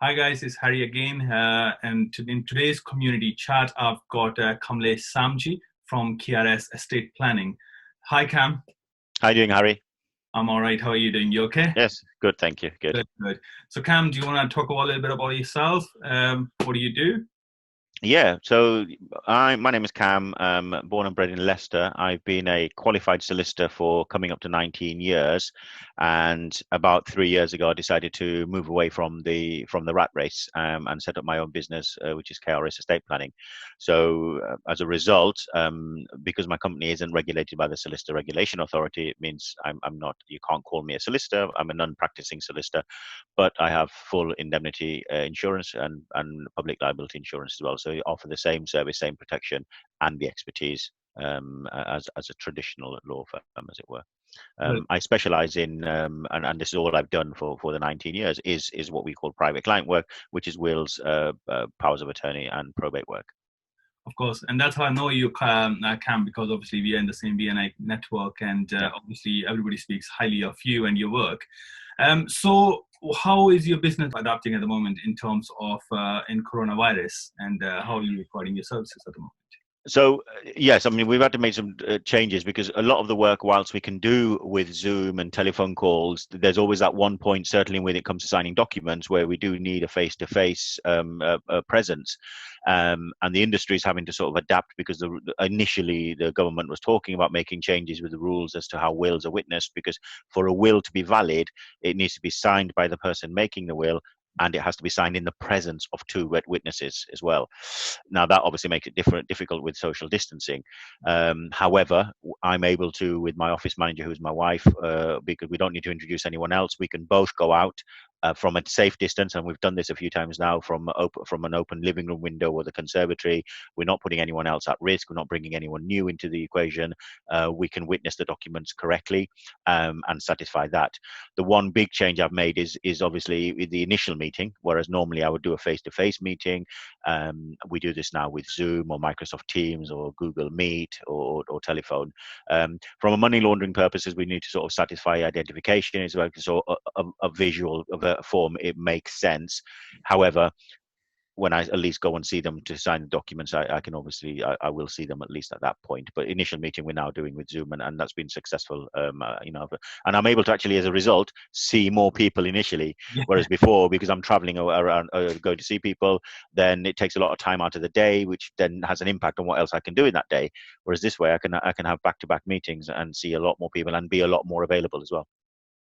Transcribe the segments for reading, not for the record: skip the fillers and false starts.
Hi guys, it's Harry again, in today's community chat, I've got Kamlesh Samji from KRS Estate Planning. Hi Kam, How are you doing, Harry? I'm all right. How are you doing? You okay? Yes, good, thank you. Good. Good, good. So Kam, do you want to talk a little bit about yourself? What do you do? Yeah, so my name is Kam, born and bred in Leicester. I've been a qualified solicitor for coming up to 19 years, and about 3 years ago, I decided to move away from the rat race and set up my own business, which is KRS Estate Planning. So as a result, because my company isn't regulated by the Solicitor Regulation Authority, it means I'm not. You can't call me a solicitor. I'm a non-practicing solicitor, but I have full indemnity insurance and public liability insurance as well. So you offer the same service, same protection, and the expertise as a traditional law firm, as it were. Well, I specialize in, and this is all I've done for the 19 years, is what we call private client work, which is wills, powers of attorney, and probate work. of course, and that's how I know you, Kam, because obviously we are in the same BNI network, and Yeah. obviously everybody speaks highly of you and your work. So how is your business adapting at the moment in terms of in coronavirus, and how are you recording your services at the moment? So yes, I mean we've had to make some changes because a lot of the work, whilst we can do with Zoom and telephone calls, there's always that one point, certainly when it comes to signing documents, where we do need a face-to-face presence, and the industry is having to sort of adapt because initially the government was talking about making changes with the rules as to how wills are witnessed, because for a will to be valid, it needs to be signed by the person making the will, and it has to be signed in the presence of two witnesses as well. Now that obviously makes it difficult with social distancing. However, I'm able to, with my office manager, who's my wife, because we don't need to introduce anyone else, we can both go out from a safe distance, and we've done this a few times now from an open living room window or the conservatory. We're not putting anyone else at risk. We're not bringing anyone new into the equation. We can witness the documents correctly and satisfy that. The one big change I've made is obviously with the initial meeting, whereas normally I would do a face-to-face meeting. We do this now with Zoom or Microsoft Teams or Google Meet or telephone. From a money laundering purposes, we need to sort of satisfy identification as well. So a visual of a form, it makes sense. However, when I at least go and see them to sign the documents, I can obviously, I will see them at least at that point. But initial meeting we're now doing with Zoom, and that's been successful. And I'm able to actually, as a result, see more people initially. Whereas before, because I'm traveling around, going to see people, then it takes a lot of time out of the day, which then has an impact on what else I can do in that day. Whereas this way, I can have back-to-back meetings and see a lot more people and be a lot more available as well.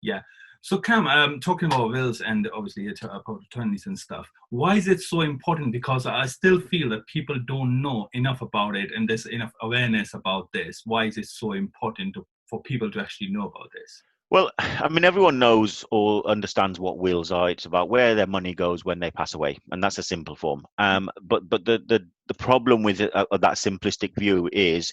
Yeah. So Cam, talking about wills and obviously about attorneys and stuff, why is it so important? Because I still feel that people don't know enough about it, and there's enough awareness about this. Why is it so important for people to actually know about this? Well, I mean, everyone knows or understands what wills are. It's about where their money goes when they pass away, and that's a simple form. But the problem with that simplistic view is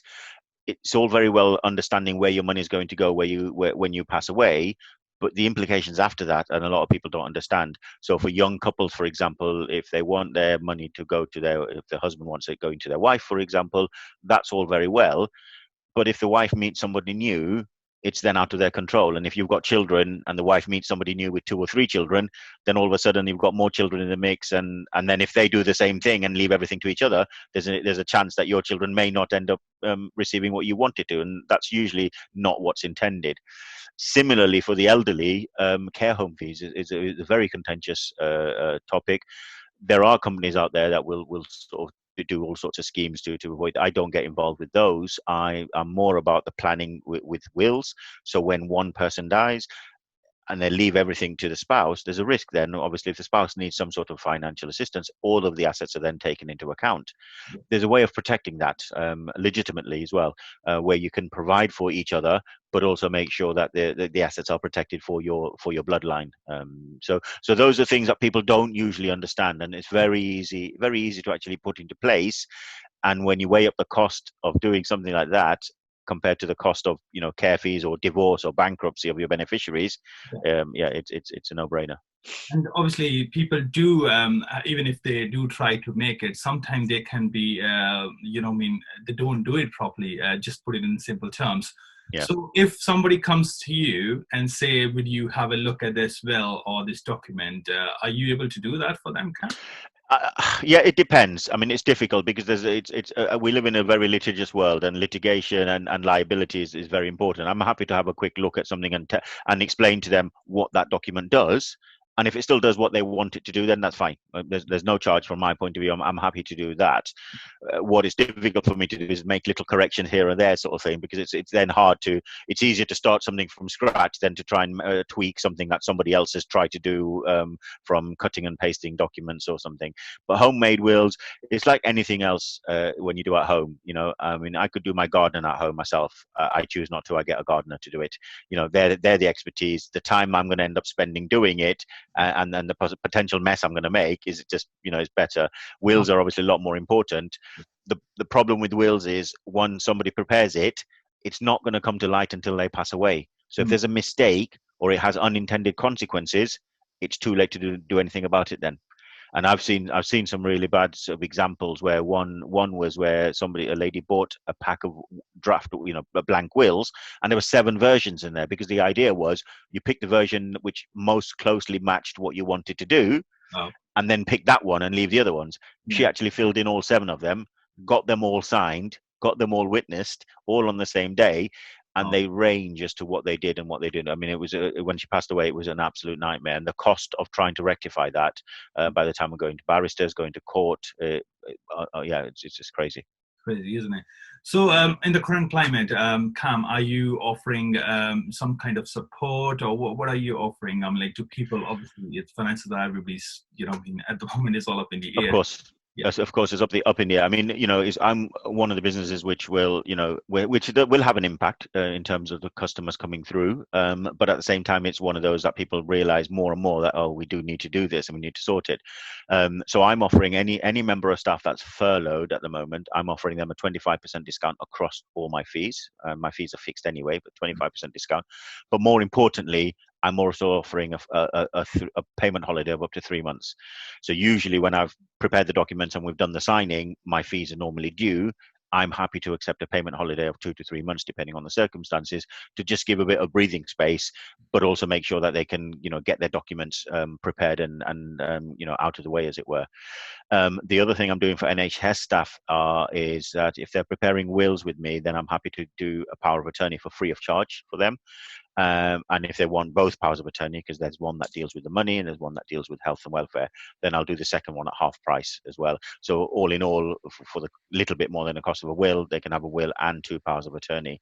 it's all very well understanding where your money is going to go when you pass away, but the implications after that, and a lot of people don't understand. So for young couples, for example, if they want their money to go to if the husband wants it going to their wife, for example, that's all very well. But if the wife meets somebody new, it's then out of their control. And if you've got children and the wife meets somebody new with two or three children, then all of a sudden you've got more children in the mix. And then if they do the same thing and leave everything to each other, there's a chance that your children may not end up receiving what you wanted to. And that's usually not what's intended. Similarly, for the elderly, care home fees is a very contentious topic. There are companies out there that will sort of do all sorts of schemes to avoid. I don't get involved with those. I am more about the planning with wills. So when one person dies and they leave everything to the spouse, there's a risk then. Obviously, if the spouse needs some sort of financial assistance, all of the assets are then taken into account. There's a way of protecting that legitimately as well, where you can provide for each other, but also make sure that the assets are protected for your bloodline. So those are things that people don't usually understand, and it's very easy to actually put into place. And when you weigh up the cost of doing something like that compared to the cost of care fees or divorce or bankruptcy of your beneficiaries, yeah, it's a no-brainer. And obviously, people do, even if they do try to make it, sometimes they can be, I mean, they don't do it properly. Just put it in simple terms. Yeah. So if somebody comes to you and say, would you have a look at this will or this document, are you able to do that for them, Cam? Yeah, it depends. I mean, it's difficult because it's we live in a very litigious world, and litigation and liability is very important. I'm happy to have a quick look at something and explain to them what that document does. And if it still does what they want it to do, then that's fine. There's no charge from my point of view. I'm happy to do that. What is difficult for me to do is make little corrections here and there, sort of thing, because it's then hard to. It's easier to start something from scratch than to try and tweak something that somebody else has tried to do from cutting and pasting documents or something. But homemade wills, it's like anything else when you do at home. You know, I mean, I could do my gardening at home myself. I choose not to. I get a gardener to do it. You know, they're the expertise. The time I'm going to end up spending doing it, and then the potential mess I'm going to make is just, you know, is better. Wills are obviously a lot more important. The problem with wills is once somebody prepares it, it's not going to come to light until they pass away. So if there's a mistake or it has unintended consequences, it's too late to do anything about it then. And I've seen some really bad sort of examples where one was where a lady bought a pack of draft, you know, blank wills, and there were 7 versions in there, because the idea was you pick the version which most closely matched what you wanted to do, Oh, and then pick that one and leave the other ones. She yeah. actually filled in all 7 of them, got them all signed, got them all witnessed, all on the same day, and Oh, they range as to what they did and what they didn't. I mean, it was when she passed away, it was an absolute nightmare, and the cost of trying to rectify that by the time we're going to barristers, going to court, yeah, it's just crazy. crazy, isn't it? So, in the current climate, Cam, are you offering some kind of support, or what are you offering? Like, to people, obviously, it's finances are everybody's, you know, at the moment, it's all up in the Of air. course. Yeah. Yes, of course, it's up in the air. I mean, you know, I'm one of the businesses which will, you know, will have an impact in terms of the customers coming through. But at the same time, it's one of those that people realize more and more that, oh, we do need to do this and we need to sort it. So I'm offering any member of staff that's furloughed at the moment, I'm offering them a 25% discount across all my fees. My fees are fixed anyway, but 25% discount. But more importantly, I'm also offering a payment holiday of up to 3 months. So usually when I've prepared the documents and we've done the signing, my fees are normally due. I'm happy to accept a payment holiday of 2 to 3 months, depending on the circumstances, to just give a bit of breathing space, but also make sure that they can, you know, get their documents prepared and you know, out of the way, as it were. The other thing I'm doing for NHS staff is that if they're preparing wills with me, then I'm happy to do a power of attorney for free of charge for them. And if they want both powers of attorney, because there's one that deals with the money and there's one that deals with health and welfare, then I'll do the second one at half price as well. So all in all, for the little bit more than the cost of a will, they can have a will and 2 powers of attorney.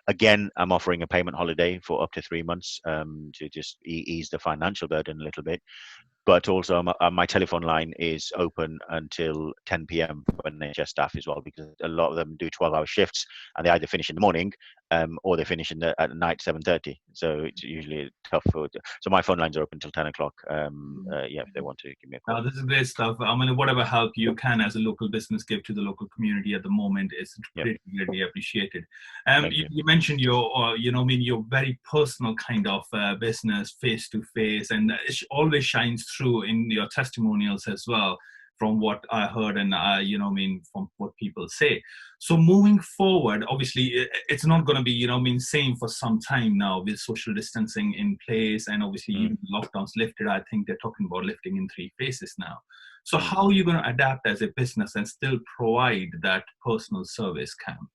Again, I'm offering a payment holiday for up to 3 months to just ease the financial burden a little bit. But also, my telephone line is open until 10 p.m. for NHS staff as well, because a lot of them do 12-hour shifts, and they either finish in the morning or they finish at night 7:30. So it's usually tough. So my phone lines are open until 10 o'clock. Yeah, if they want to give me a call. This is great stuff. I mean, whatever help you can as a local business give to the local community at the moment is Yep. greatly appreciated. Thank You, you. you mentioned your, you know, I mean, your very personal kind of business, face to face, and it always shines through in your testimonials as well, from what I heard and you know, I mean, from what people say. So moving forward, obviously, it's not going to be, you know, I mean, same for some time now with social distancing in place, and obviously even lockdowns lifted. I think they're talking about lifting in 3 phases now. So how are you going to adapt as a business and still provide that personal service, Cam?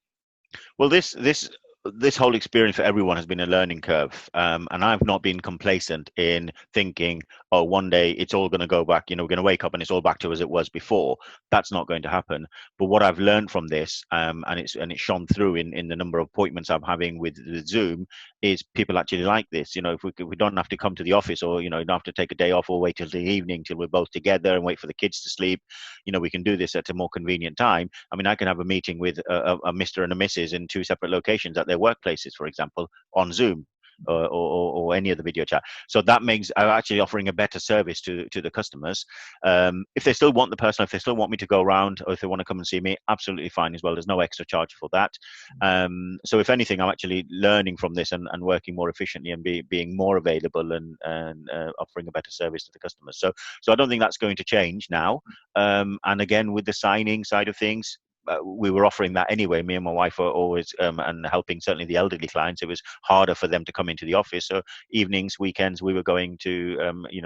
Well, this whole experience for everyone has been a learning curve, and I've not been complacent in thinking, oh, one day it's all going to go back. You know, we're going to wake up and it's all back to as it was before. That's not going to happen. But what I've learned from this, and it's shone through in the number of appointments I'm having with Zoom, is people actually like this. You know, if we don't have to come to the office, or, you know, you don't have to take a day off or wait till the evening till we're both together and wait for the kids to sleep. You know, we can do this at a more convenient time. I mean, I can have a meeting with a Mr. and a Mrs. in 2 separate locations at their workplaces, for example, on Zoom. Or any other video chat. So that makes I'm actually offering a better service to the customers. If they still want the person, if they still want me to go around, or if they want to come and see me, absolutely fine as well. There's no extra charge for that. So if anything, I'm actually learning from this and working more efficiently and being more available and offering a better service to the customers. So I don't think that's going to change now. And again, with the signing side of things, we were offering that anyway. Me and my wife were always and helping certainly the elderly clients. It was harder for them to come into the office, so evenings, weekends, we were going to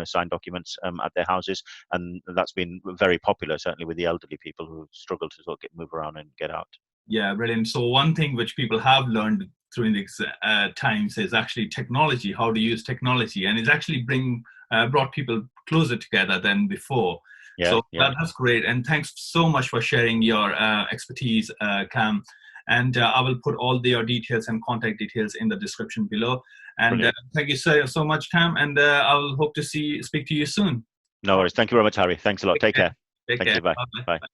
sign documents at their houses, and that's been very popular, certainly with the elderly people who struggle to sort of move around and get out. Yeah, brilliant. So one thing which people have learned through these times is actually technology, how to use technology, and it's actually brought people closer together than before. Yeah, So yeah. that's great. And thanks so much for sharing your expertise, Kam. And I will put all your details and contact details in the description below. And thank you so much, Kam. And I will hope to speak to you soon. No worries. Thank you very much, Harry. Thanks a lot. Take care. Take Thank care. you. Bye. Bye. Bye.